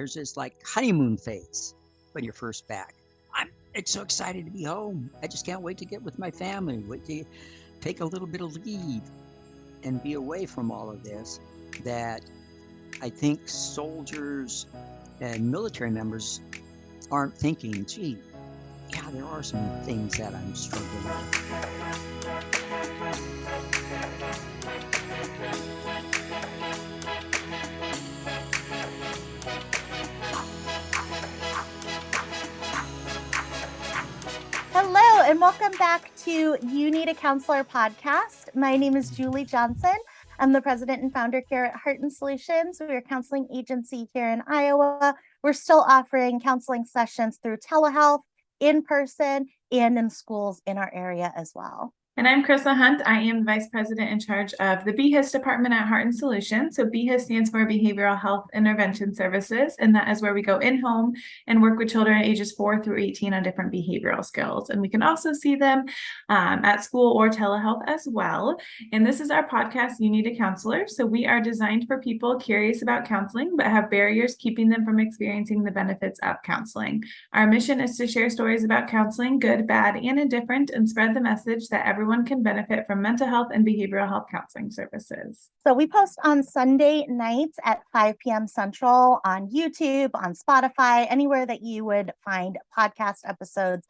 there's this like honeymoon phase when you're first back. It's so excited to be home. I just can't wait to get with my family, wait to take a little bit of leave and be away from all of this, that I think soldiers and military members aren't thinking, gee, yeah, there are some things that I'm struggling with. Hello, and welcome back to You Need a Counselor podcast. My name is Julie Johnson. I'm the president and founder here at Heart and Solutions. We're a counseling agency here in Iowa. We're still offering counseling sessions through telehealth, in person, and in schools in our area as well. And I'm Chrissa Hunt. I am the Vice President in charge of the BHIS department at Heart and Solutions. So BHIS stands for Behavioral Health Intervention Services, and that is where we go in-home and work with children ages 4 through 18 on different behavioral skills. And we can also see them at school or telehealth as well. And this is our podcast, You Need a Counselor. So we are designed for people curious about counseling, but have barriers keeping them from experiencing the benefits of counseling. Our mission is to share stories about counseling, good, bad, and indifferent, and spread the message that everyone can benefit from mental health and behavioral health counseling services. So we post on Sunday nights at 5 p.m. Central on YouTube, on Spotify, anywhere that you would find podcast episodes.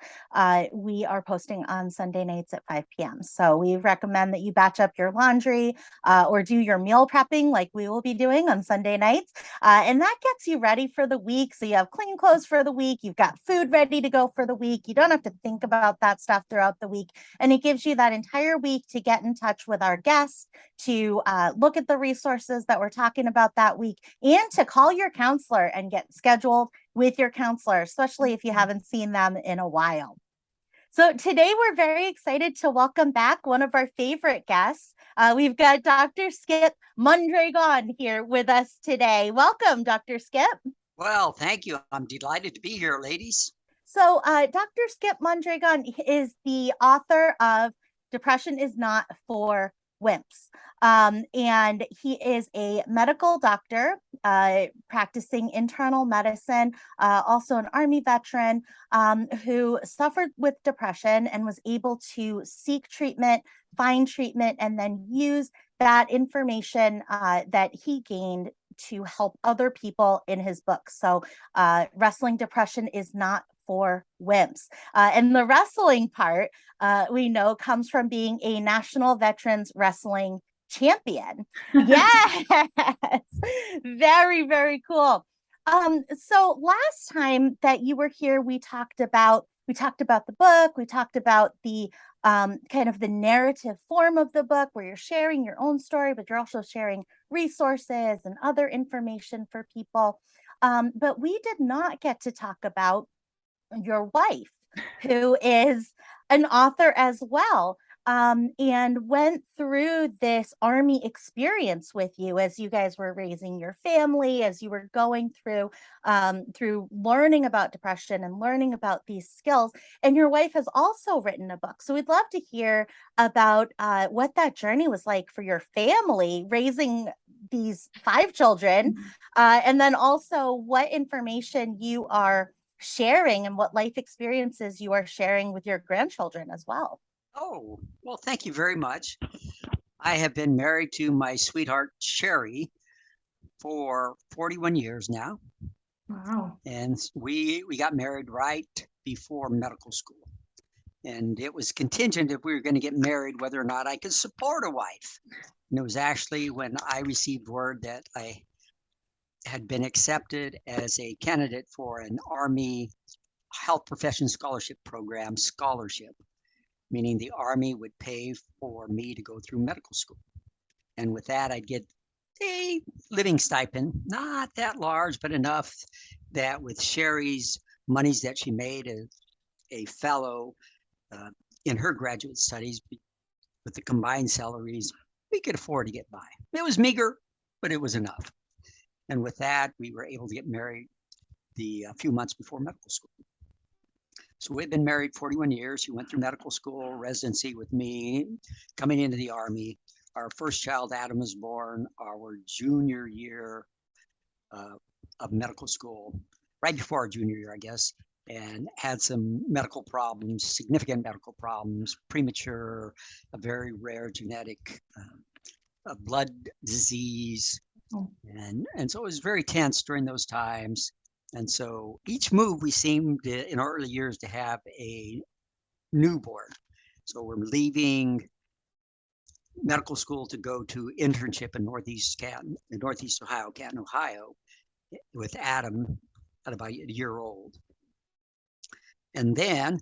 We are posting on Sunday nights at 5 p.m. So we recommend that you batch up your laundry or do your meal prepping like we will be doing on Sunday nights. And that gets you ready for the week. So you have clean clothes for the week. You've got food ready to go for the week. You don't have to think about that stuff throughout the week. And it gives you that entire week to get in touch with our guests, to look at the resources that we're talking about that week, and to call your counselor and get scheduled with your counselor, especially if you haven't seen them in a while. So today we're very excited to welcome back one of our favorite guests. We've got Dr. Skip Mondragon here with us today. Welcome, Dr. Skip. Well, thank you. I'm delighted to be here, ladies. So Dr. Skip Mondragon is the author of Depression is Not for Wimps. And he is a medical doctor practicing internal medicine, also an Army veteran who suffered with depression and was able to seek treatment, find treatment, and then use that information that he gained to help other people in his book. So Wrestling Depression is Not for Wimps. And the wrestling part, we know, comes from being a national veterans wrestling champion. Yes. Very, very cool. So last time that you were here, we talked about the book. We talked about the kind of the narrative form of the book, where you're sharing your own story, but you're also sharing resources and other information for people. But we did not get to talk about your wife, who is an author as well, and went through this Army experience with you as you guys were raising your family, as you were going through learning about depression and learning about these skills. And your wife has also written a book. So we'd love to hear about what that journey was like for your family, raising these 5 children, and then also what information you are sharing and what life experiences you are sharing with your grandchildren as well. Oh, well, thank you very much. I have been married to my sweetheart, Sherry, for 41 years now. Wow. And we got married right before medical school. And it was contingent if we were going to get married, whether or not I could support a wife. And it was actually when I received word that I had been accepted as a candidate for an Army Health Profession Scholarship Program scholarship, meaning the Army would pay for me to go through medical school. And with that, I'd get a living stipend, not that large, but enough that with Sherry's monies that she made as a fellow in her graduate studies, with the combined salaries, we could afford to get by. It was meager, but it was enough. And with that, we were able to get married a few months before medical school. So we've been married 41 years. She went through medical school, residency with me, coming into the Army. Our first child, Adam, was born our junior year of medical school right before our junior year, I guess, and had some medical problems, significant medical problems, premature, a very rare genetic blood disease. Oh. And so it was very tense during those times. And so each move, we seemed in our early years to have a newborn. So we're leaving medical school to go to internship in Northeast Ohio, Canton, Ohio, with Adam at about a year old. And then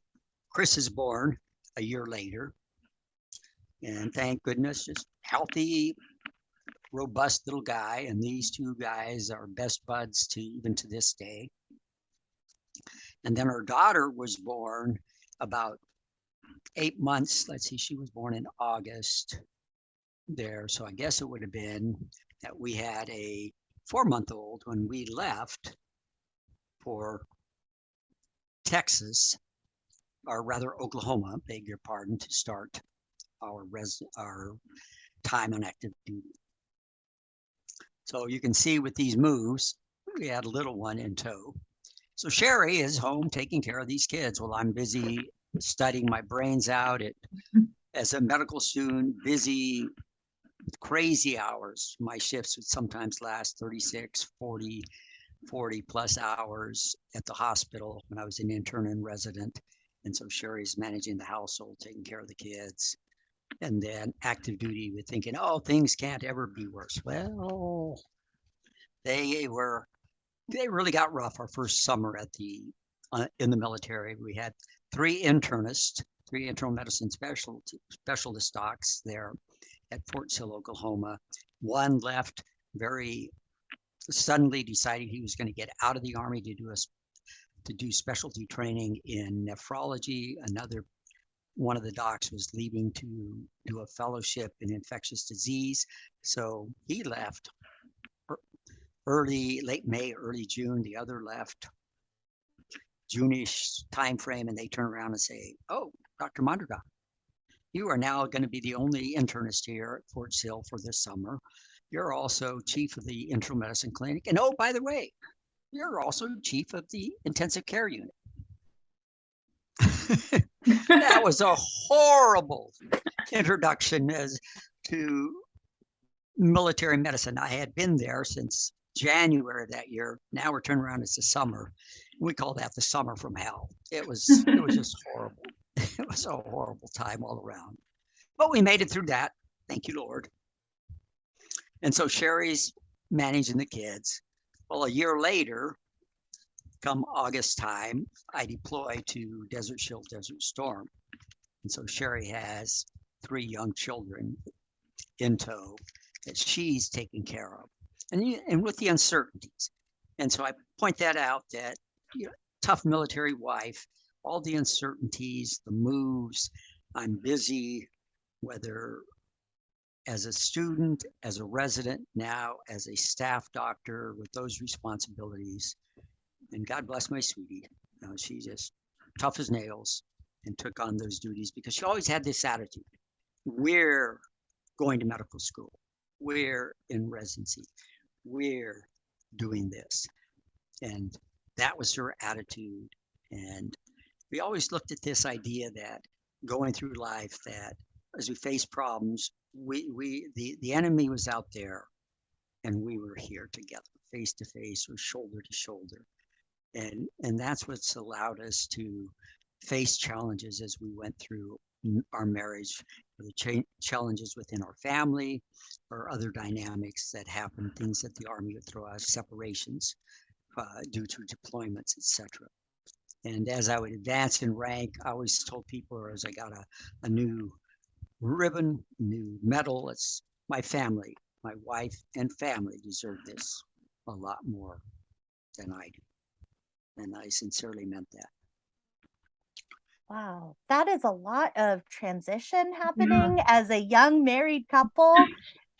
Chris is born a year later. And thank goodness, just healthy, robust little guy. And these two guys are best buds even to this day. And then our daughter was born about 8 months. Let's see, she was born in August there. So I guess it would have been that we had a 4-month-old when we left for Texas, or rather Oklahoma, beg your pardon, to start our time on active duty. So you can see with these moves, we had a little one in tow. So Sherry is home taking care of these kids while I'm busy studying my brains out as a medical student, busy with crazy hours. My shifts would sometimes last 36, 40 plus hours at the hospital when I was an intern and resident. And so Sherry's managing the household, taking care of the kids. And then active duty with thinking, oh, things can't ever be worse. Well, they really got rough our first summer in the military. We had 3 internists, 3 internal medicine specialist docs there at Fort Sill, Oklahoma. One left very suddenly, decided he was going to get out of the Army to do specialty training in nephrology. One of the docs was leaving to do a fellowship in infectious disease. So he left late May, early June. The other left June-ish timeframe, and they turn around and say, oh, Dr. Mondragon, you are now going to be the only internist here at Fort Sill for this summer. You're also chief of the internal medicine clinic. And oh, by the way, you're also chief of the intensive care unit. That was a horrible introduction as to military medicine. I had been there since January of that year. Now we're turning around, it's the summer. We call that the summer from hell. It was just horrible. It was a horrible time all around. But we made it through that. Thank you, Lord. And so Sherry's managing the kids. Well, a year later, come August time, I deploy to Desert Shield, Desert Storm. And so Sherry has 3 young children in tow that she's taking care of. And with the uncertainties. And so I point that out that, tough military wife, all the uncertainties, the moves, I'm busy, whether as a student, as a resident, now as a staff doctor with those responsibilities. And God bless my sweetie. She just tough as nails and took on those duties because she always had this attitude. We're going to medical school. We're in residency. We're doing this. And that was her attitude. And we always looked at this idea that going through life, that as we face problems, the enemy was out there and we were here together, face to face or shoulder to shoulder. And that's what's allowed us to face challenges as we went through our marriage, the challenges within our family or other dynamics that happen, things that the Army would throw out, separations due to deployments, etc. And as I would advance in rank, I always told people, or as I got a new ribbon, new medal, it's my family, my wife and family deserve this a lot more than I do. And I sincerely meant that. Wow, that is a lot of transition happening as a young married couple,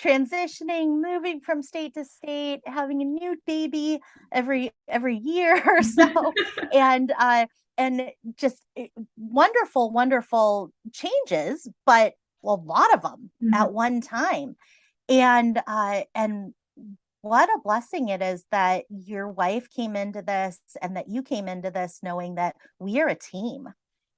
transitioning, moving from state to state, having a new baby every year or so, and just wonderful changes, but a lot of them at one time, and what a blessing it is that your wife came into this and that you came into this knowing that we are a team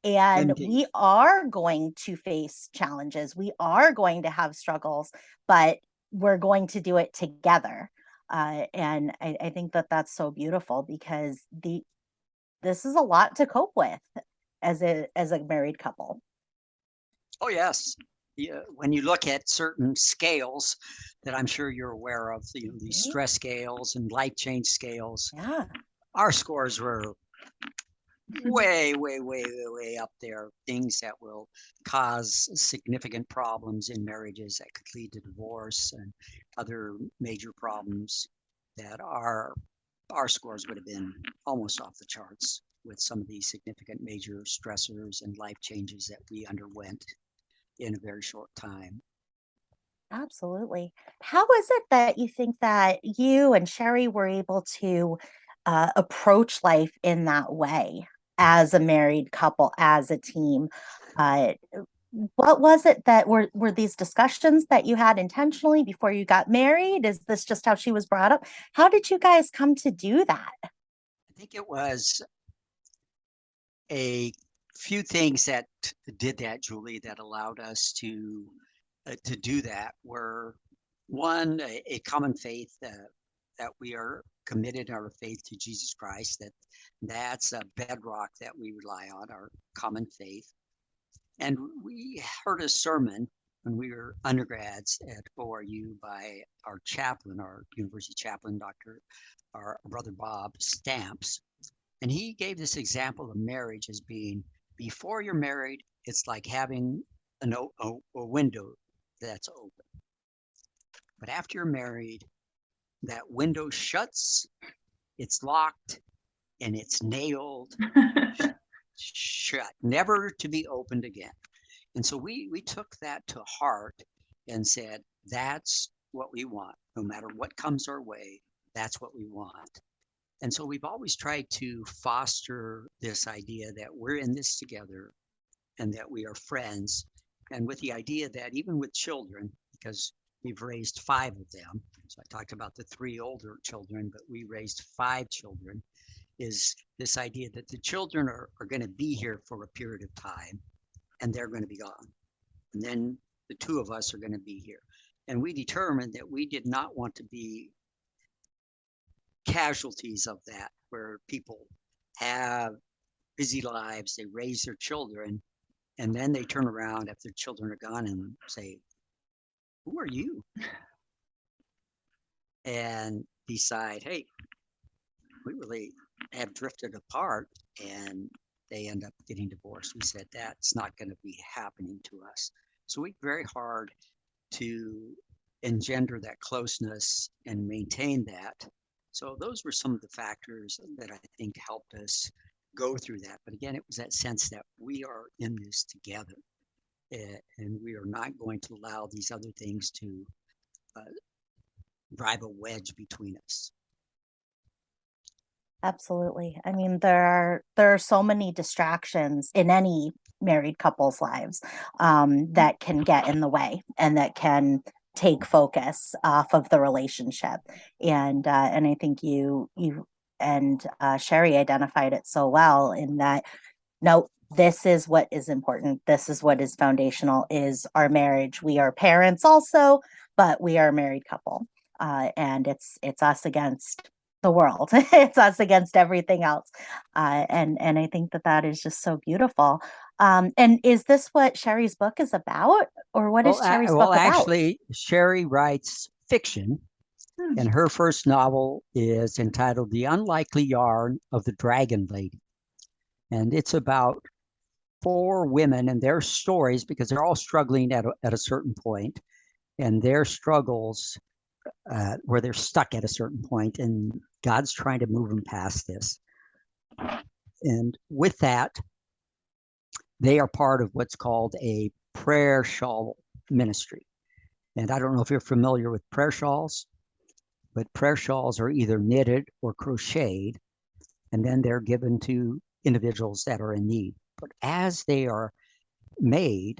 and Indeed. we are going to face challenges. We are going to have struggles, but we're going to do it together. And I think that that's so beautiful because this is a lot to cope with as a married couple. Oh, yes. Yeah, when you look at certain scales that I'm sure you're aware of, these Mhm. stress scales and life change scales, Yeah, our scores were way, way, way, way, way up there. Things that will cause significant problems in marriages that could lead to divorce and other major problems that our scores would have been almost off the charts with some of these significant major stressors and life changes that we underwent in a very short time. absolutely. How is it that you think that you and Sherry were able to approach life in that way as a married couple, as a team? Uh, what was it that were these discussions that you had intentionally before you got married? Is this just how she was brought up? How did you guys come to do that? I think it was a few things that did that, Julie, that allowed us to do that were one, a common faith that we are committed our faith to Jesus Christ, that's a bedrock that we rely on, our common faith. And we heard a sermon when we were undergrads at ORU by our chaplain, our university chaplain, our brother Bob Stamps. And he gave this example of marriage as being before you're married, it's like having a window that's open. But after you're married, that window shuts, it's locked, and it's nailed shut, never to be opened again. And so we took that to heart and said, that's what we want. No matter what comes our way, that's what we want. And so we've always tried to foster this idea that we're in this together and that we are friends. And with the idea that even with children, because we've raised 5 of them, so I talked about the 3 older children, but we raised 5 children, is this idea that the children are going to be here for a period of time and they're going to be gone. And then the 2 of us are going to be here. And we determined that we did not want to be casualties of that, where people have busy lives, they raise their children, and then they turn around after their children are gone and say, who are you? And decide, hey, we really have drifted apart, and they end up getting divorced. We said that's not going to be happening to us. So we worked very hard to engender that closeness and maintain that. So those were some of the factors that I think helped us go through that. But again, it was that sense that we are in this together, and we are not going to allow these other things to drive a wedge between us. Absolutely. I mean, there are so many distractions in any married couple's lives that can get in the way and that can take focus off of the relationship. And I think you and Sherry identified it so well in that no, this is what is important. This is what is foundational is our marriage. We are parents also, but we are a married couple. And it's us against the world. It's us against everything else. And I think that that is just so beautiful. And is this what Sherry's book is about? Or what is Sherry's book about? Actually, Sherry writes fiction, and her first novel is entitled The Unlikely Yarn of the Dragon Lady. And it's about 4 women and their stories, because they're all struggling at a certain point, and their struggles where they're stuck at a certain point, and God's trying to move them past this. And with that, they are part of what's called a prayer shawl ministry. And I don't know if you're familiar with prayer shawls, but prayer shawls are either knitted or crocheted, and then they're given to individuals that are in need. But as they are made,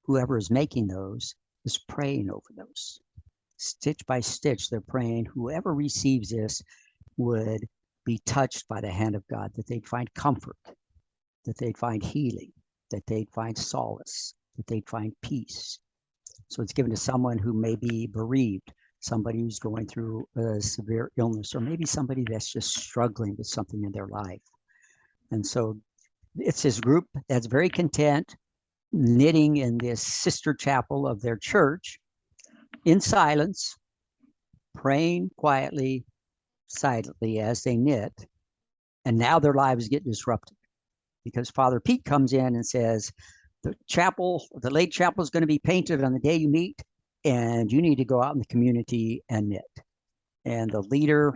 whoever is making those is praying over those. stitch by stitch, they're praying whoever receives this would be touched by the hand of God, that they'd find comfort, that they'd find healing, that they'd find solace, that they'd find peace. So it's given to someone who may be bereaved, somebody who's going through a severe illness, or maybe somebody that's just struggling with something in their life. And so it's this group that's very content, knitting in this sister chapel of their church in silence, praying quietly, silently as they knit. And now their lives get disrupted because Father Pete comes in and says, the late chapel is going to be painted on the day you meet, and you need to go out in the community and knit. And the leader,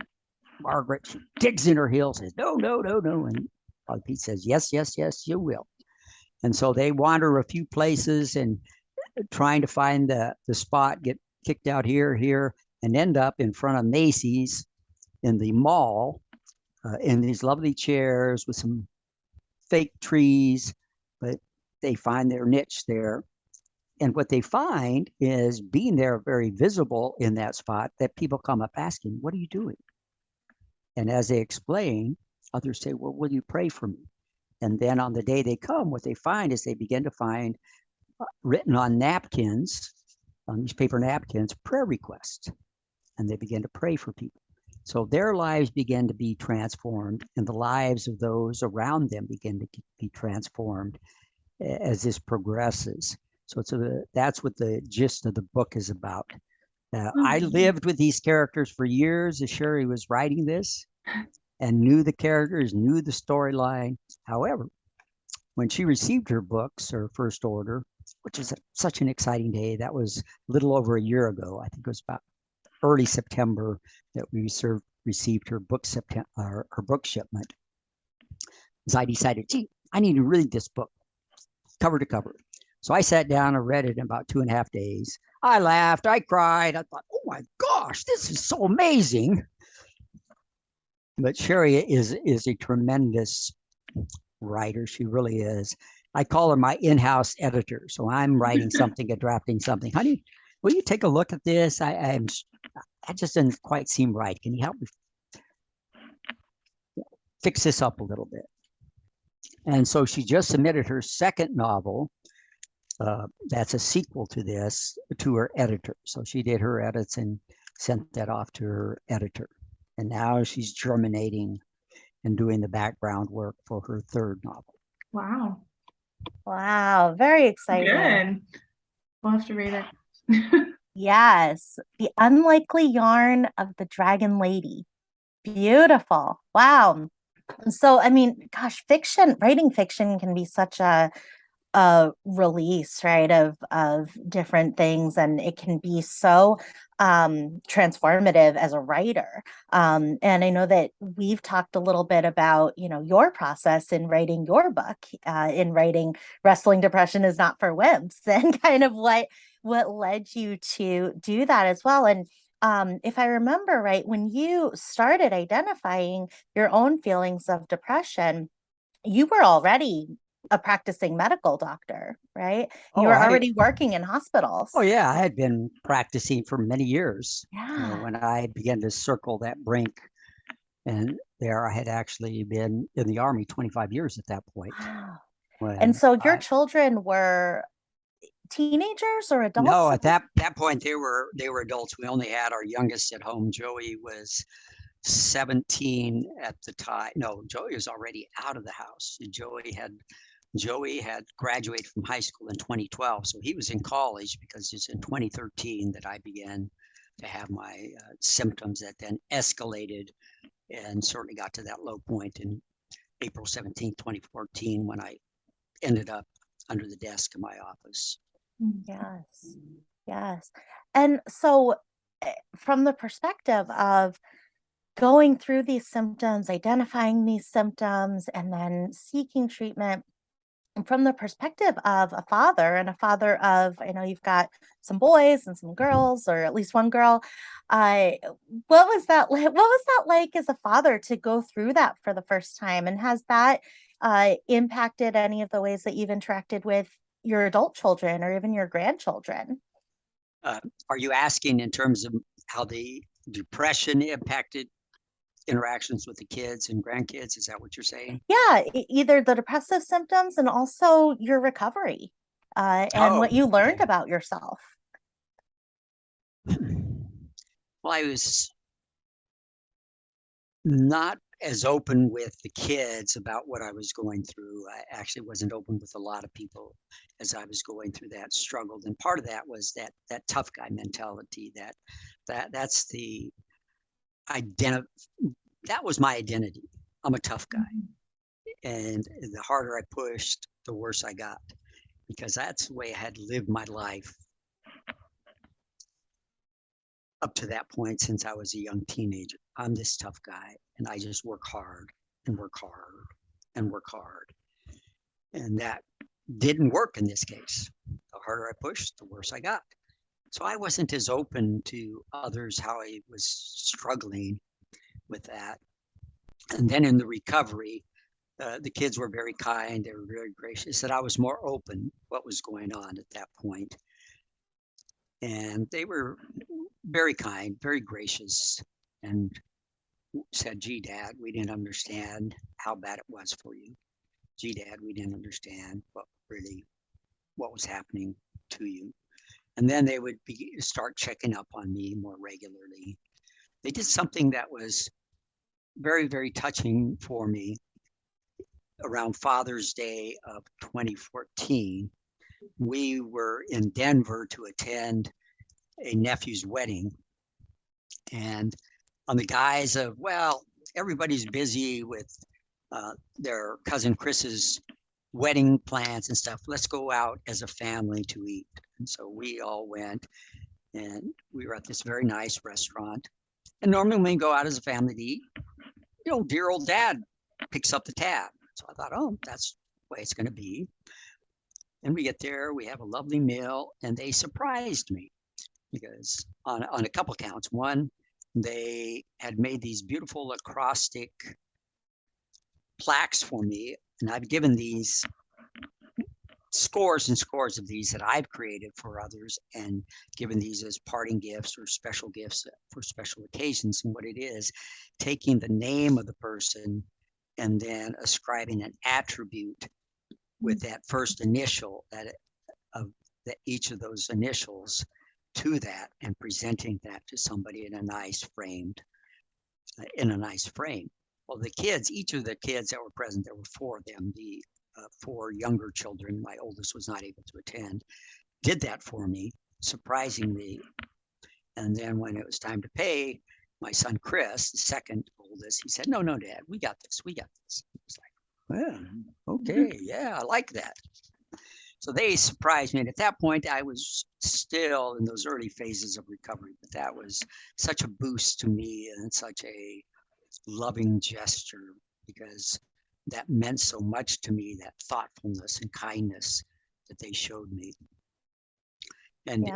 Margaret, she digs in her heels, says, no, no, no, no. And Father Pete says, yes, yes, yes, you will. And so they wander a few places and trying to find the spot, get kicked out here, and end up in front of Macy's in the mall in these lovely chairs with some fake trees, but they find their niche there. And what they find is being there very visible in that spot, that people come up asking, what are you doing? And as they explain, others say, well, will you pray for me? And then on the day they come, what they find is they begin to find written on napkins, on these paper napkins, prayer requests. And they begin to pray for people. So their lives begin to be transformed, and the lives of those around them begin to be transformed as this progresses. So that's what the gist of the book is about. I lived with these characters for years as Sherry was writing this, and knew the characters, knew the storyline. However, when she received her books, her first order, which was such an exciting day, that was a little over a year ago. I think it was about early September that we received her book shipment. As I decided, gee, I need to read this book cover to cover. So I sat down and read it in about 2.5 days. I laughed, I cried. I thought, oh my gosh, this is so amazing. But Sherry is a tremendous writer. She really is. I call her my in-house editor. So I'm writing something and drafting something. Honey, will you take a look at this? I just didn't quite seem right. Can you help me fix this up a little bit? And so she just submitted her second novel. That's a sequel to this, to her editor. So she did her edits and sent that off to her editor. And now she's germinating and doing the background work for her third novel. Wow. Wow, very exciting. Good. We'll have to read it. Yes, The Unlikely Yarn of the Dragon Lady. Beautiful. Wow. So, I mean, gosh, writing fiction can be such a release, right, of different things, and it can be so transformative as a writer. And I know that we've talked a little bit about, your process in writing your book, in writing Wrestling Depression is Not for Wimps, and kind of what led you to do that as well. And if I remember right, when you started identifying your own feelings of depression, you were already a practicing medical doctor, right? You were already working in hospitals. Oh yeah, I had been practicing for many years. Yeah. When I began to circle that brink, and there I had actually been in the Army 25 years at that point. Wow. And so your children were teenagers or adults? No, at that point they were adults. We only had our youngest at home. Joey was 17 at the time. No, Joey was already out of the house. Joey had graduated from high school in 2012, so he was in college, because it's in 2013 that I began to have my symptoms that then escalated and certainly got to that low point in April 17, 2014, when I ended up under the desk in my office. Yes, yes. And so from the perspective of going through these symptoms, identifying these symptoms, and then seeking treatment, from the perspective of a father, and a father of, I know you've got some boys and some girls, or at least one girl. What was that like? What was that like as a father to go through that for the first time? And has that impacted any of the ways that you've interacted with your adult children or even your grandchildren? Are you asking in terms of how the depression impacted interactions with the kids and grandkids? Is that what you're saying? Yeah, either the depressive symptoms and also your recovery, and what you learned Okay. about yourself. Well, I was not as open with the kids about what I was going through. I actually wasn't open with a lot of people as I was going through that, struggled. And part of that was that tough guy mentality, that's the identity. That was my identity. I'm a tough guy. And the harder I pushed, the worse I got, because that's the way I had lived my life up to that point since I was a young teenager. I'm this tough guy, and I just work hard and work hard and work hard. And that didn't work in this case. The harder I pushed, the worse I got. So I wasn't as open to others how I was struggling with that. And then in the recovery, the kids were very kind. They were very gracious, and I was more open what was going on at that point. And they were very kind, very gracious, and said, "Gee, Dad, we didn't understand how bad it was for you. Gee, Dad, we didn't understand what was happening to you." And then they would start checking up on me more regularly. They did something that was very, very touching for me around Father's Day of 2014. We were in Denver to attend a nephew's wedding. And on the guise of, well, everybody's busy with their cousin Chris's wedding plans and stuff, let's go out as a family to eat. And so we all went, and we were at this very nice restaurant. And normally when we go out as a family to eat, dear old Dad picks up the tab. So I thought, oh, that's the way it's going to be. And we get there, we have a lovely meal, and they surprised me because on a couple counts. One, they had made these beautiful acrostic plaques for me, and I've given these scores and scores of these that I've created for others and given these as parting gifts or special gifts for special occasions. And what it is, taking the name of the person and then ascribing an attribute with that first initial of each of those initials to that, and presenting that to somebody in a nice frame. Well, each of the kids that were present, there were four of them, the four younger children, my oldest was not able to attend, did that for me, surprisingly. And then when it was time to pay, my son Chris, the second oldest, he said, no, Dad, we got this. I was like, well, okay, yeah, I like that. So they surprised me. And at that point, I was still in those early phases of recovery, but that was such a boost to me and such a loving gesture, because that meant so much to me, that thoughtfulness and kindness that they showed me. And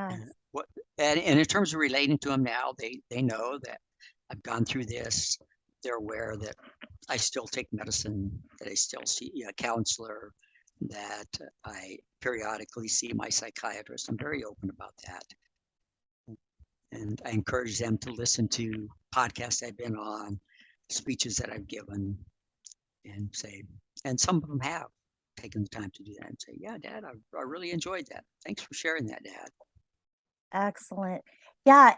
and in terms of relating to them now, they know that I've gone through this. They're aware that I still take medicine, that I still see a counselor, that I periodically see my psychiatrist. I'm very open about that. And I encourage them to listen to podcasts I've been on, speeches that I've given, and some of them have taken the time to do that and say, yeah, Dad, I really enjoyed that. Thanks for sharing that, Dad. Excellent. Yeah,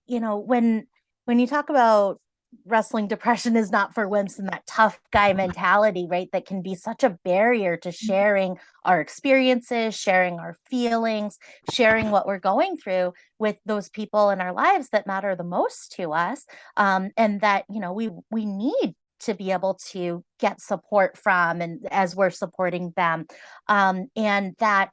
when you talk about wrestling depression is not for wimps and that tough guy mentality, right? That can be such a barrier to sharing our experiences, sharing our feelings, sharing what we're going through with those people in our lives that matter the most to us. And that, we need to be able to get support from, and as we're supporting them. And that,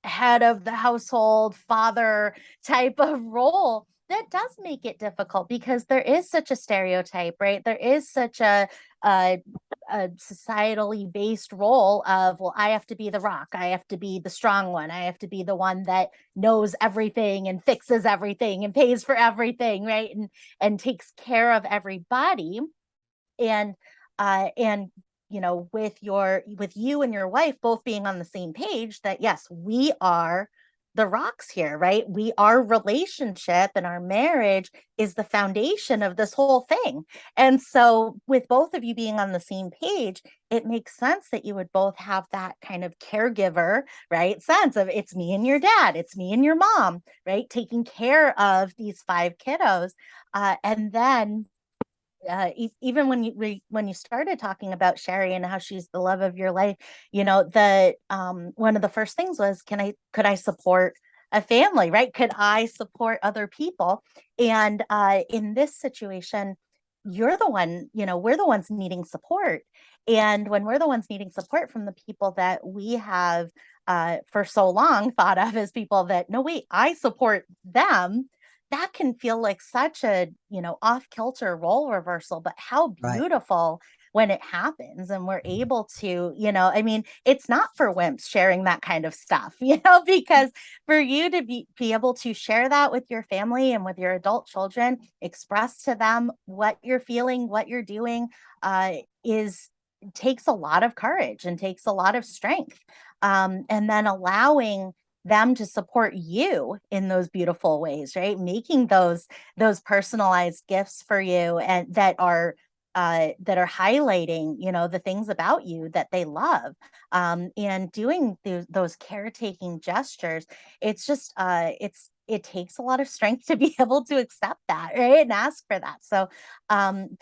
head of the household, father type of role, that does make it difficult because there is such a stereotype, right? There is such a societally based role of, well, I have to be the rock, I have to be the strong one, I have to be the one that knows everything and fixes everything and pays for everything, right? And takes care of everybody. And with you and your wife both being on the same page that yes, we are the rocks here, right? Our relationship and our marriage is the foundation of this whole thing. And so with both of you being on the same page, it makes sense that you would both have that kind of caregiver, right? Sense of it's me and your dad, it's me and your mom, right? Taking care of these 5 kiddos. And then even when you started talking about Sherry and how she's the love of your life, the one of the first things was, could I support a family, right? Could I support other people? And in this situation, you're the one, we're the ones needing support. And when we're the ones needing support from the people that we have for so long thought of as people that, no, wait, I support them, that can feel like such a, off kilter role reversal, but how Right. beautiful when it happens and we're able to, I mean, it's not for wimps sharing that kind of stuff, because for you to be able to share that with your family and with your adult children, express to them what you're feeling, what you're doing, takes a lot of courage and takes a lot of strength. And then allowing them to support you in those beautiful ways, right? Making those personalized gifts for you and that are highlighting, the things about you that they love, and doing those caretaking gestures. It's just it takes a lot of strength to be able to accept that, right, and ask for that. So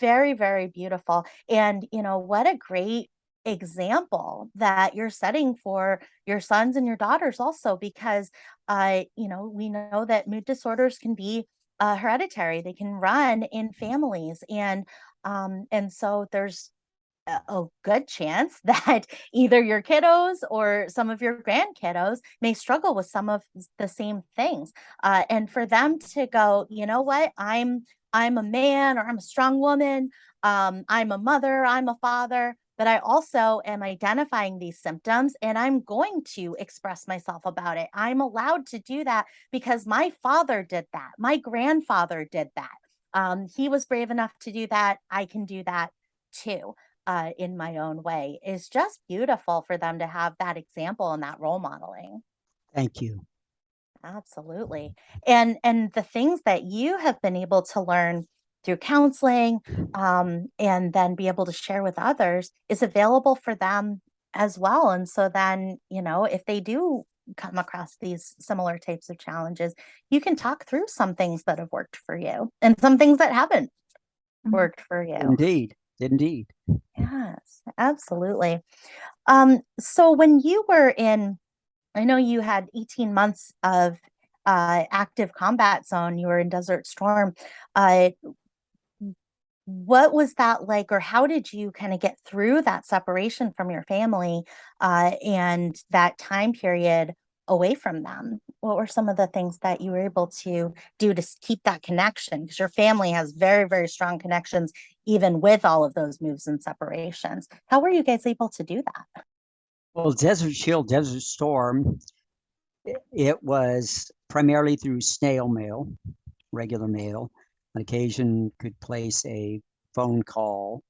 very, very beautiful. And what a great example that you're setting for your sons and your daughters also, because we know that mood disorders can be hereditary. They can run in families, and so there's a good chance that either your kiddos or some of your grandkiddos may struggle with some of the same things. And for them to go, you know what, I'm a man, or I'm a strong woman, I'm a mother, I'm a father, but I also am identifying these symptoms and I'm going to express myself about it. I'm allowed to do that because my father did that. My grandfather did that. He was brave enough to do that. I can do that too, in my own way. Is just beautiful for them to have that example and that role modeling. Thank you. Absolutely. And the things that you have been able to learn through counseling, and then be able to share with others, is available for them as well. And so then, if they do come across these similar types of challenges, you can talk through some things that have worked for you and some things that haven't worked for you. Indeed. Indeed. Yes, absolutely. So when you were I know you had 18 months of active combat zone, you were in Desert Storm. What was that like, or how did you kind of get through that separation from your family, and that time period away from them? What were some of the things that you were able to do to keep that connection? Because your family has very, very strong connections, even with all of those moves and separations. How were you guys able to do that? Well, Desert Shield, Desert Storm, it was primarily through snail mail, regular mail. On occasion, could place a phone call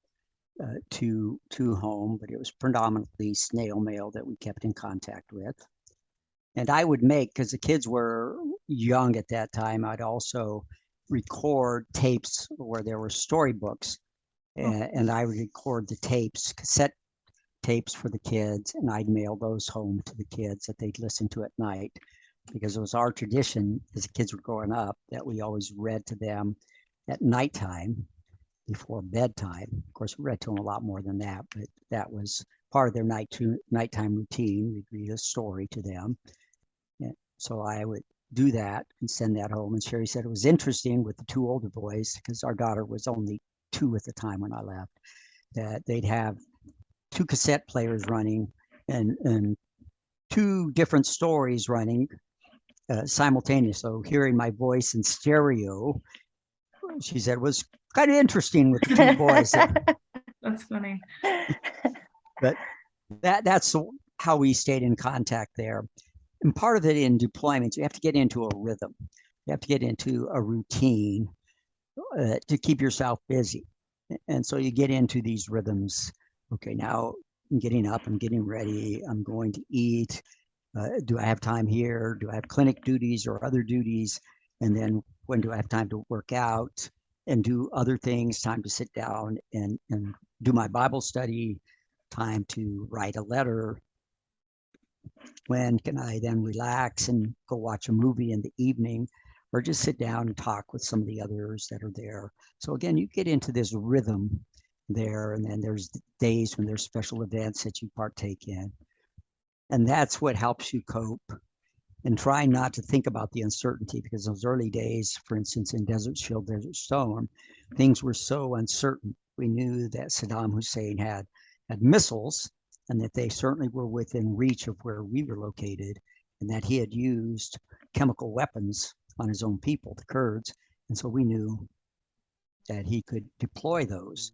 to home, but it was predominantly snail mail that we kept in contact with. And I would make, because the kids were young at that time, I'd also record tapes where there were storybooks, and I would record the tapes, cassette tapes for the kids, and I'd mail those home to the kids that they'd listen to at night, because it was our tradition as the kids were growing up that we always read to them at nighttime before bedtime. Of course, we read to them a lot more than that, but that was part of their nighttime routine. We'd read a story to them. And so I would do that and send that home. And Sherry said it was interesting with the 2 older boys, because our daughter was only 2 at the time when I left, that they'd have 2 cassette players running and 2 different stories running simultaneously. So hearing my voice in stereo, she said, was kind of interesting with the 2 boys. That's funny. But that's how we stayed in contact there. And part of it in deployments, you have to get into a rhythm. You have to get into a routine to keep yourself busy. And so you get into these rhythms. Okay, now I'm getting up, I'm getting ready, I'm going to eat. Do I have time here? Do I have clinic duties or other duties? And then when do I have time to work out and do other things? Time to sit down and do my Bible study, time to write a letter. When can I then relax and go watch a movie in the evening or just sit down and talk with some of the others that are there? So again, you get into this rhythm there, and then there's days when there's special events that you partake in. And that's what helps you cope, and try not to think about the uncertainty, because those early days, for instance, in Desert Shield, Desert Storm, things were so uncertain. We knew that Saddam Hussein had missiles, and that they certainly were within reach of where we were located, and that he had used chemical weapons on his own people, the Kurds. And so we knew that he could deploy those.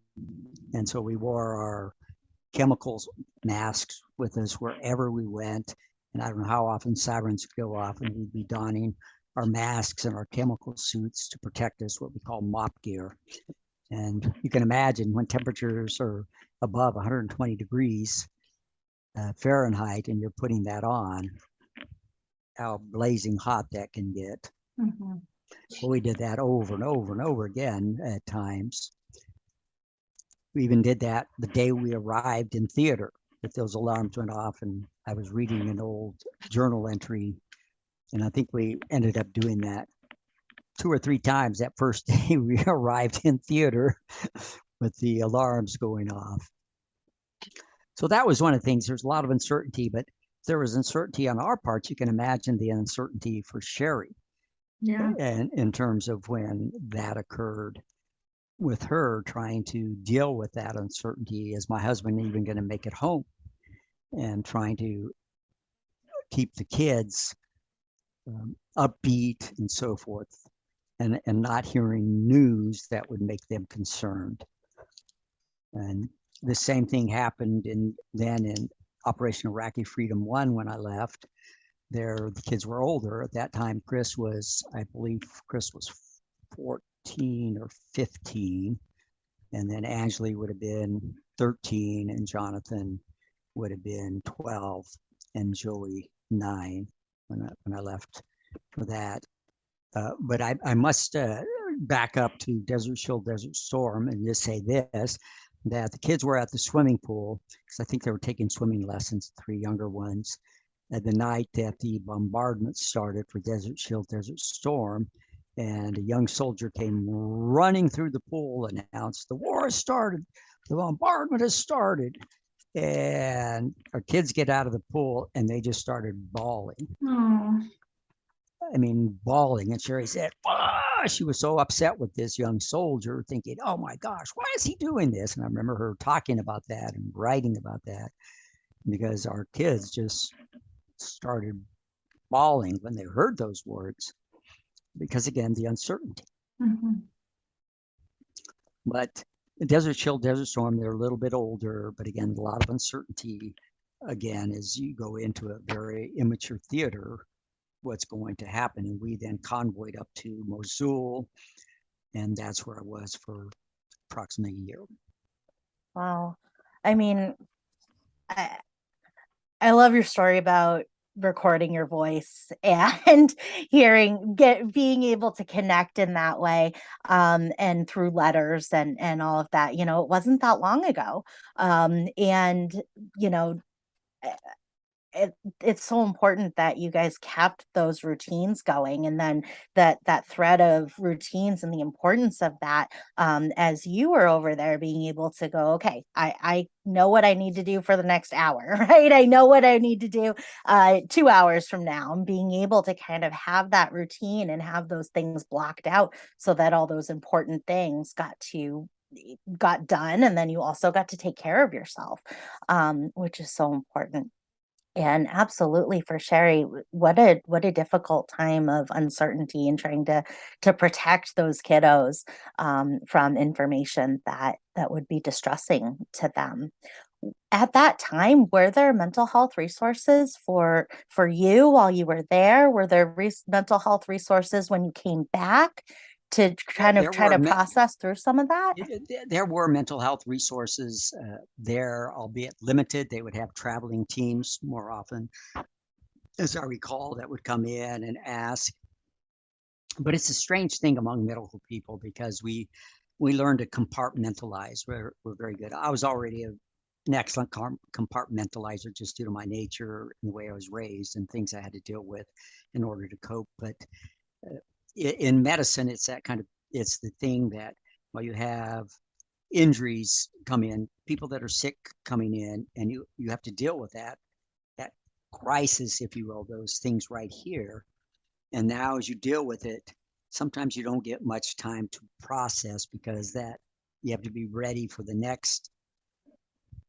And so we wore our chemicals masks with us wherever we went. And I don't know how often sirens would go off, and we'd be donning our masks and our chemical suits to protect us, what we call mop gear. And you can imagine when temperatures are above 120 degrees Fahrenheit and you're putting that on, how blazing hot that can get. Mm-hmm. Well, we did that over and over and over again at times. We even did that the day we arrived in theater, that those alarms went off, and I was reading an old journal entry, and I think we ended up doing that 2 or 3 times that first day we arrived in theater with the alarms going off. So that was one of the things. There's a lot of uncertainty, but if there was uncertainty on our parts, you can imagine the uncertainty for Sherry. Yeah. And in terms of when that occurred, with her trying to deal with that uncertainty, is my husband even going to make it home, and trying to keep the kids upbeat and so forth, and not hearing news that would make them concerned. And the same thing happened then in Operation Iraqi Freedom 1 when I left. There, the kids were older. At that time, I believe Chris was 14 or 15. And then Angeli would have been 13, and Jonathan would have been 12, and Joey 9 when I left for that. But I must back up to Desert Shield, Desert Storm, and just say this, that the kids were at the swimming pool, because I think they were taking swimming lessons, 3 younger ones, at the night that the bombardment started for Desert Shield, Desert Storm. And a young soldier came running through the pool and announced, "The war has started. The bombardment has started." And our kids get out of the pool and they just started bawling. Oh. I mean, bawling. And Sherry said, she was so upset with this young soldier, thinking, "Oh my gosh, why is he doing this?" And I remember her talking about that and writing about that, because our kids just started bawling when they heard those words, because again, the uncertainty. Mm-hmm. But Desert Shield, Desert Storm, they're a little bit older, but again, a lot of uncertainty. Again, as you go into a very immature theater, what's going to happen. And we then convoyed up to Mosul, and that's where I was for approximately a year. Wow. I mean, I love your story about recording your voice and being able to connect in that way, and through letters and all of that. It wasn't that long ago. And it's so important that you guys kept those routines going, and then that thread of routines and the importance of that, as you were over there, being able to go, okay, I know what I need to do for the next hour, right? I know what I need to do 2 hours from now, and being able to kind of have that routine and have those things blocked out so that all those important things got done, and then you also got to take care of yourself, which is so important. And absolutely, for Sherry, what a difficult time of uncertainty and trying to protect those kiddos, from information that would be distressing to them. At that time, were there mental health resources for you while you were there? Were there mental health resources when you came back to kind of try to process through some of that? There were mental health resources there, albeit limited. They would have traveling teams more often. as I recall, that would come in and ask. But it's a strange thing among medical people because we learn to compartmentalize. We're very good. I was already an excellent compartmentalizer just due to my nature and the way I was raised and things I had to deal with in order to cope. But in medicine, it's that kind of, it's the thing that while you have injuries come in, people that are sick coming in, and you have to deal with that crisis, if you will, those things right here. And now as you deal with it, sometimes you don't get much time to process because that you have to be ready for the next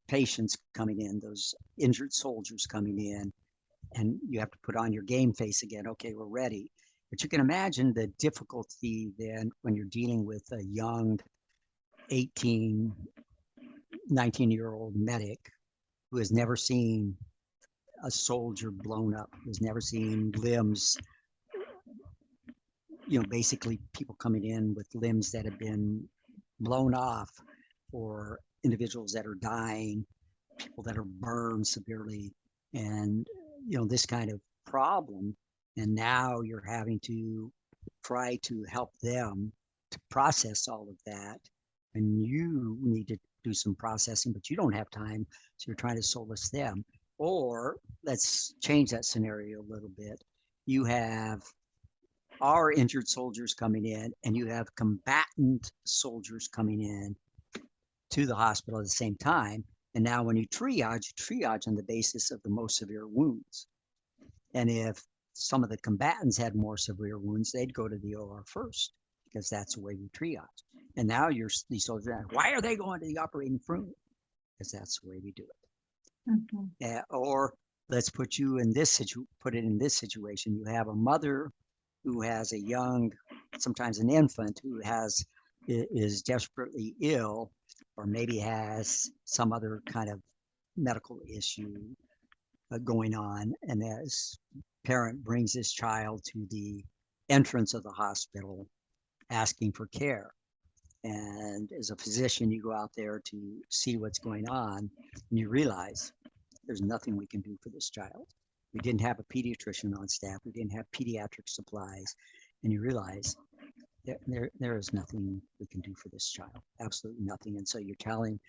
patients coming in, those injured soldiers coming in, and you have to put on your game face again. Okay, we're ready. But you can imagine the difficulty then when you're dealing with a young 18, 19-year-old medic who has never seen a soldier blown up, who's never seen limbs, basically people coming in with limbs that have been blown off, or individuals that are dying, people that are burned severely, and this kind of problem. And now you're having to try to help them to process all of that, and you need to do some processing, but you don't have time, so you're trying to solace them. Or let's change that scenario a little bit. You have our injured soldiers coming in, and you have combatant soldiers coming in to the hospital at the same time. And now when you triage on the basis of the most severe wounds. And if some of the combatants had more severe wounds, they'd go to the OR first because that's the way we triage. And now these soldiers, why are they going to the operating room? Because that's the way we do it. Mm-hmm. Or let's put you in this situation. You have a mother who has a young, sometimes an infant, who is desperately ill, or maybe has some other kind of medical issue going on, and this parent brings this child to the entrance of the hospital asking for care. And as a physician, you go out there to see what's going on, and you realize there's nothing we can do for this child. We didn't have a pediatrician on staff. We didn't have pediatric supplies. And you realize there is nothing we can do for this child, absolutely nothing. And so you're telling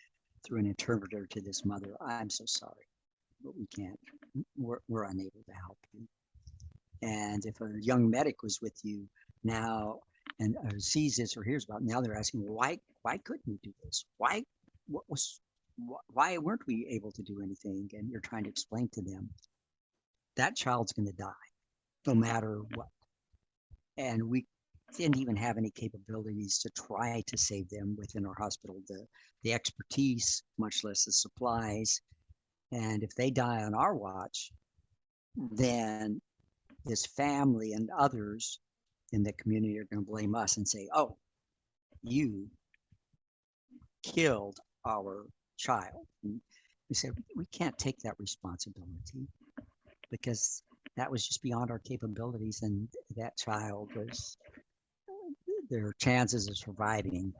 through an interpreter to this mother, I'm so sorry, but we can't, we're unable to help you. And if a young medic was with you now and sees this or hears about it, now they're asking, well, why couldn't we do this? Why weren't we able to do anything? And you're trying to explain to them that child's going to die no matter what. And we didn't even have any capabilities to try to save them within our hospital, the expertise, much less the supplies. And if they die on our watch, then this family and others in the community are going to blame us and say, oh, you killed our child. And we said, we can't take that responsibility because that was just beyond our capabilities, and that child was, their chances of surviving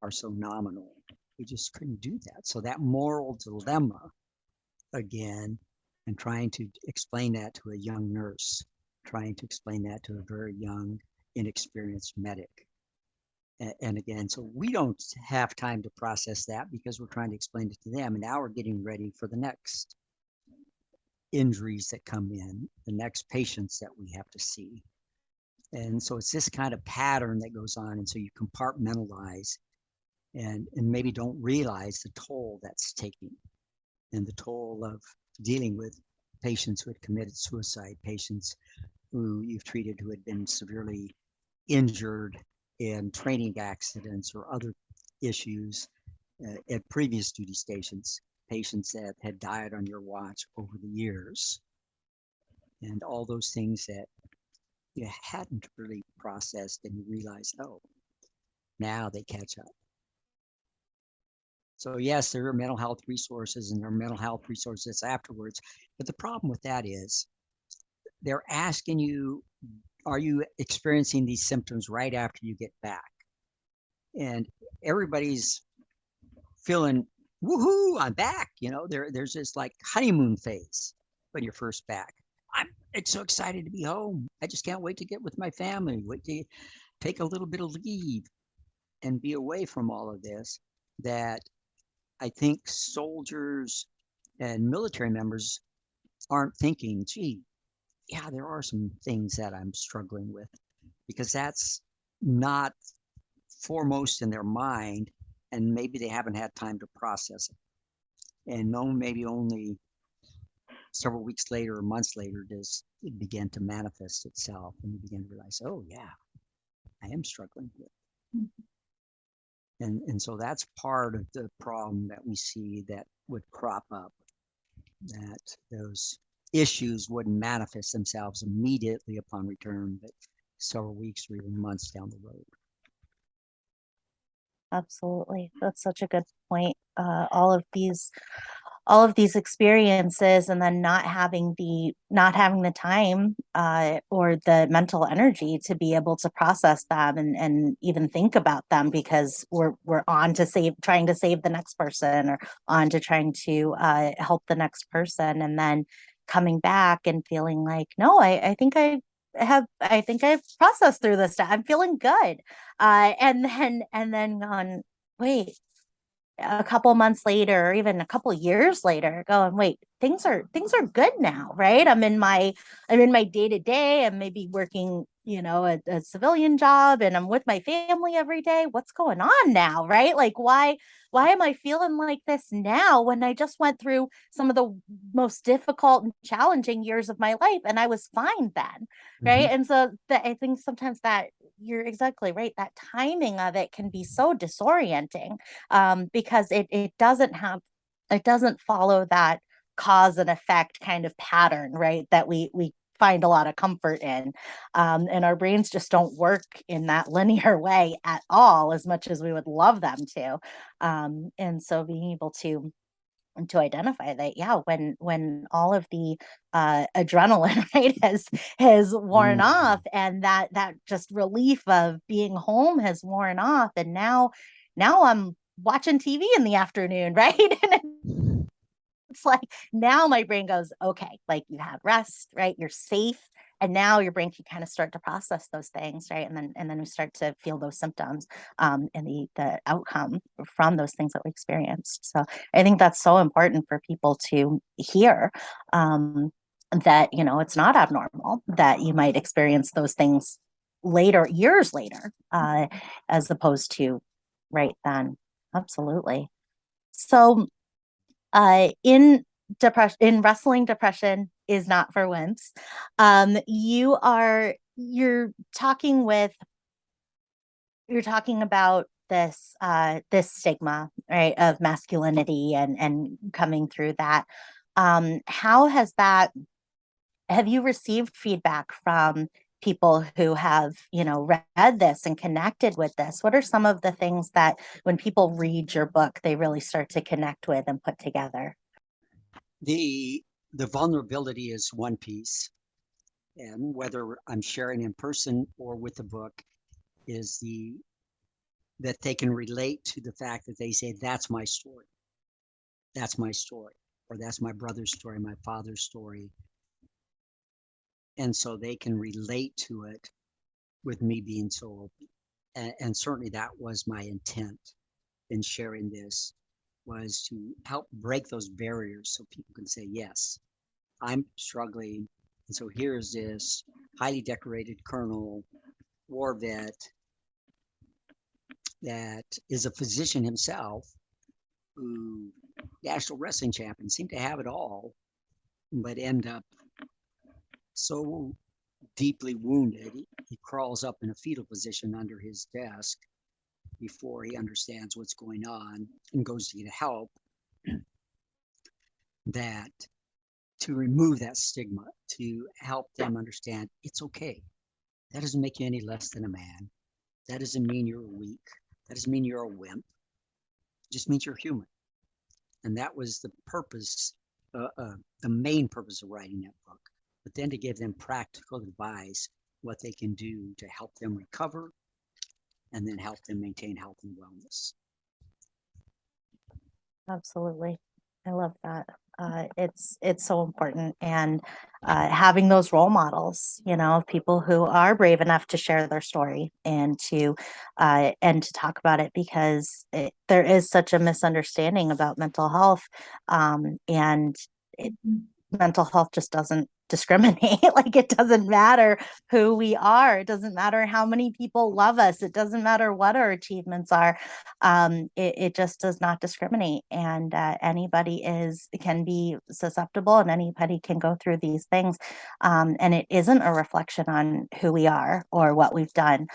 are so nominal. We just couldn't do that. So that moral dilemma again, and trying to explain that to a young nurse, trying to explain that to a very young, inexperienced medic. And again, so we don't have time to process that because we're trying to explain it to them. And now we're getting ready for the next injuries that come in, the next patients that we have to see. And so it's this kind of pattern that goes on. And so you compartmentalize and maybe don't realize the toll that's taking, and the toll of dealing with patients who had committed suicide, patients who you've treated who had been severely injured in training accidents or other issues at previous duty stations, patients that had died on your watch over the years, and all those things that you hadn't really processed, and you realize, oh, now they catch up. So yes, there are mental health resources, and there are mental health resources afterwards. But the problem with that is they're asking you, are you experiencing these symptoms right after you get back? And everybody's feeling, woohoo, I'm back. There's this like honeymoon phase when you're first back. It's so excited to be home. I just can't wait to get with my family, wait to take a little bit of leave and be away from all of this. That I think soldiers and military members aren't thinking, gee, yeah, there are some things that I'm struggling with, because that's not foremost in their mind, and maybe they haven't had time to process it. And no, maybe only several weeks later or months later does it begin to manifest itself, and you begin to realize, oh yeah, I am struggling with. And so that's part of the problem that we see that would crop up, that those issues wouldn't manifest themselves immediately upon return, but several weeks or even months down the road. Absolutely. That's such a good point. All of these experiences, and then not having the time or the mental energy to be able to process them and even think about them, because we're on to trying to save the next person, or on to trying to help the next person, and then coming back and feeling like, no, I think I've processed through this stuff. I'm feeling good. And then gone, wait, a couple months later, or even a couple years later, going, wait, things are good now, right? I'm in my day to day. I'm maybe working, a civilian job, and I'm with my family every day. What's going on now, right? Like, why am I feeling like this now, when I just went through some of the most difficult and challenging years of my life, and I was fine then, right? And so I think sometimes that you're exactly right. That timing of it can be so disorienting, because it doesn't follow that cause and effect kind of pattern, right? That we find a lot of comfort in, and our brains just don't work in that linear way at all, as much as we would love them to. And so being able to identify that, yeah, when all of the adrenaline, right, has worn off, and that just relief of being home has worn off, and now I'm watching TV in the afternoon, right? And it's like, now my brain goes, okay, like, you had rest, right? You're safe. And now your brain can kind of start to process those things, right? And then we start to feel those symptoms, and the outcome from those things that we experienced. So I think that's so important for people to hear, that, it's not abnormal that you might experience those things later, years later, as opposed to right then. Absolutely. So in wrestling, depression is not for wimps. You're talking about this stigma, right, of masculinity, and coming through that. How has that Have you received feedback from people who have, read this and connected with this? What are some of the things that, when people read your book, they really start to connect with and put together? The vulnerability is one piece, and whether I'm sharing in person or with the book, is that they can relate to the fact that they say, that's my story, or that's my brother's story, my father's story. And so they can relate to it with me being so open. And certainly that was my intent in sharing this, was to help break those barriers so people can say, yes, I'm struggling. And so here's this highly decorated colonel, war vet, that is a physician himself, who, national wrestling champion, seemed to have it all, but end up so deeply wounded, he crawls up in a fetal position under his desk before he understands what's going on and goes to get help. That to remove that stigma, to help them understand it's okay. That doesn't make you any less than a man. That doesn't mean you're weak. That doesn't mean you're a wimp. It just means you're human. And that was the purpose, the main purpose of writing that book. But then to give them practical advice, what they can do to help them recover, and then help them maintain health and wellness. Absolutely. I love that. It's so important, and having those role models, of people who are brave enough to share their story and to talk about it, because there is such a misunderstanding about mental health, and mental health just doesn't discriminate. Like, it doesn't matter who we are. It doesn't matter how many people love us. It doesn't matter what our achievements are. It just does not discriminate. And anybody can be susceptible, and anybody can go through these things. And it isn't a reflection on who we are or what we've done.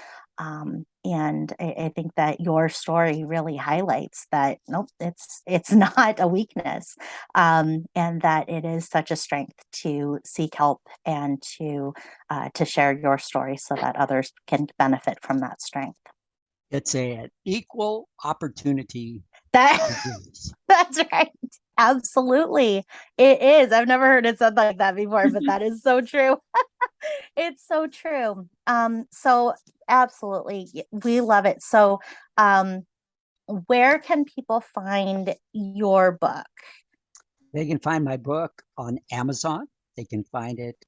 And I think that your story really highlights that, nope, it's not a weakness, and that it is such a strength to seek help and to share your story so that others can benefit from that strength. It's an equal opportunity That disease. that's right. Absolutely. It is. I've never heard it said like that before, but that is so true. It's so true. So absolutely, we love it. So, where can people find your book? They can find my book on Amazon. They could find it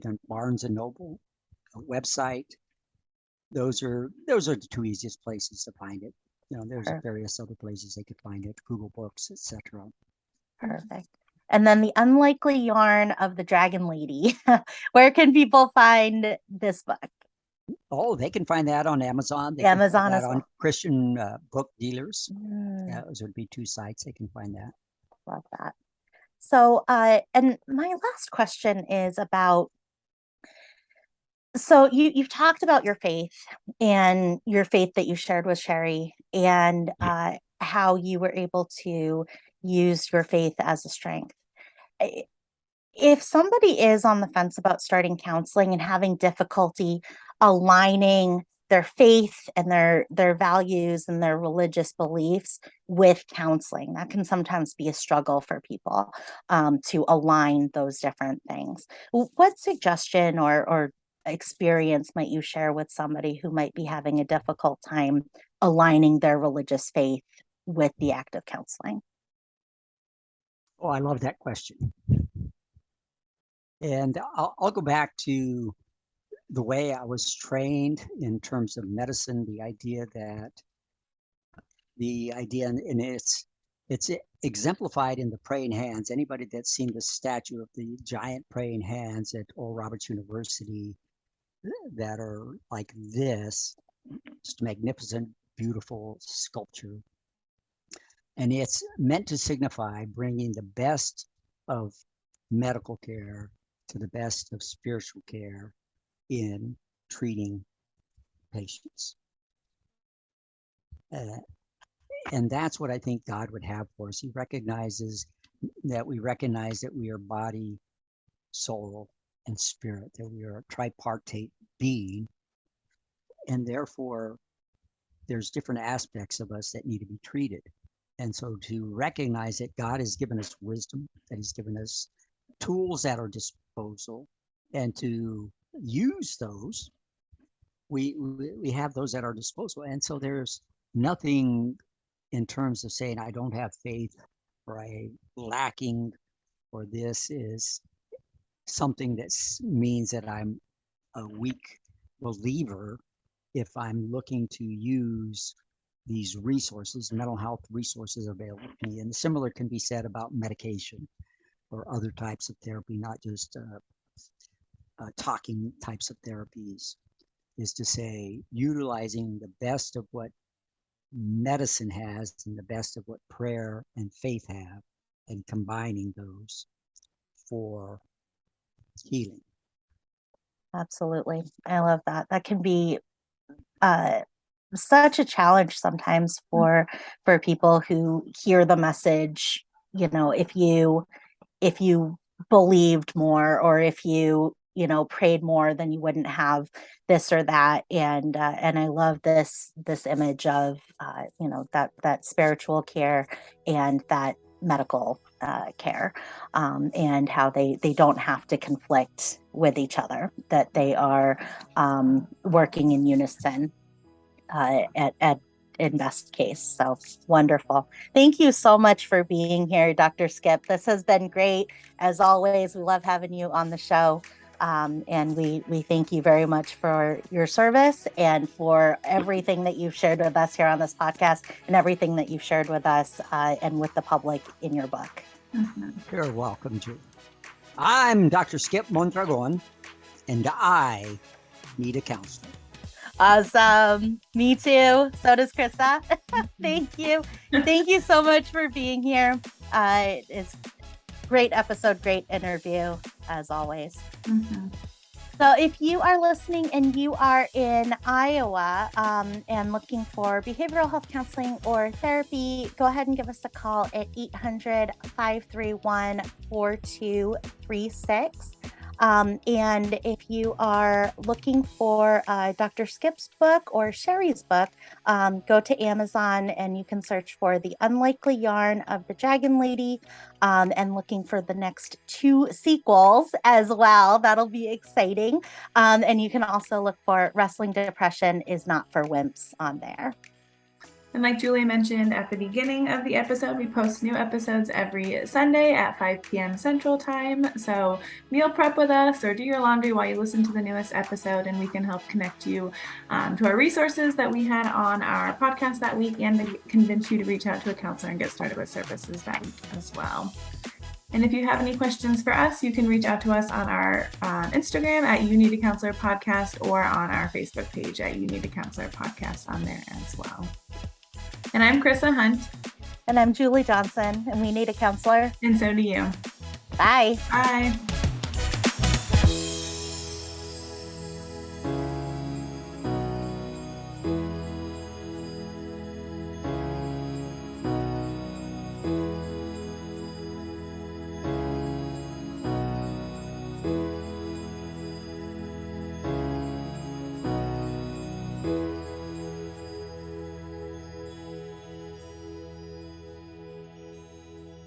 on Barnes and Noble website. Those are the two easiest places to find it. There's Perfect. various other places they could find it, Google Books, etc. Perfect. And then the unlikely yarn of the Dragon Lady. Where can people find this book? Oh, they can find that on Amazon. They can Amazon find as that on well. Christian book dealers. Mm, Those would be two sites they can find that. love that. So, and my last question is about, so you've talked about your faith and your faith that you shared with Sherry, and how you were able to use your faith as a strength. If somebody is on the fence about starting counseling and having difficulty aligning their faith and their values and their religious beliefs with counseling, that can sometimes be a struggle for people, to align those different things. What suggestion or experience might you share with somebody who might be having a difficult time aligning their religious faith with the act of counseling? Oh, I love that question. And I'll go back to the way I was trained in terms of medicine, the idea, and it's exemplified in the praying hands. Anybody that's seen the statue of the giant praying hands at Oral Roberts University that are like this, just magnificent, beautiful sculpture. And it's meant to signify bringing the best of medical care to the best of spiritual care in treating patients. And that's what I think God would have for us. He recognizes that we are body, soul, and spirit, that we are a tripartite being. And therefore, there's different aspects of us that need to be treated. And so to recognize that God has given us wisdom, that He's given us tools at our disposal, and to use those, we have those at our disposal. And so there's nothing in terms of saying I don't have faith, or I'm lacking, or this is something that means that I'm a weak believer if I'm looking to use these resources, mental health resources available to me. And similar can be said about medication or other types of therapy, not just talking types of therapies, is to say utilizing the best of what medicine has and the best of what prayer and faith have, and combining those for healing. Absolutely. I love that. That can be such a challenge sometimes for people who hear the message, if you believed more, or if you prayed more, then you wouldn't have this or that. And I love this image of that spiritual care and that medical care, and how they don't have to conflict with each other, that they are working in unison at in best case. So wonderful. Thank you so much for being here, Dr. Skip. This has been great. As always, we love having you on the show. And we thank you very much for your service and for everything that you've shared with us here on this podcast and everything that you've shared with us and with the public in your book. You're welcome, Julie. I'm Dr. Skip Mondragon, and I need a counselor. Awesome. Me too. So does Chrissa. Thank you. Thank you so much for being here. It's great episode, great interview, as always. So if you are listening and you are in Iowa and looking for behavioral health counseling or therapy, go ahead and give us a call at 800-531-4236. And if you are looking for Dr. Skip's book or Sherry's book, go to Amazon and you can search for The Unlikely Yarn of the Dragon Lady and looking for the next 2 sequels as well. That'll be exciting. And you can also look for Wrestling Depression is Not for Wimps on there. And like Julie mentioned at the beginning of the episode, we post new episodes every Sunday at 5 p.m. Central Time. So meal prep with us or do your laundry while you listen to the newest episode, and we can help connect you to our resources that we had on our podcast that week and to convince you to reach out to a counselor and get started with services that week as well. And if you have any questions for us, you can reach out to us on our Instagram at You Need a Counselor Podcast or on our Facebook page at You Need a Counselor Podcast on there as well. And I'm Chrissa Hunt. And I'm Julie Johnson, and we need a counselor. And so do you. Bye. Bye.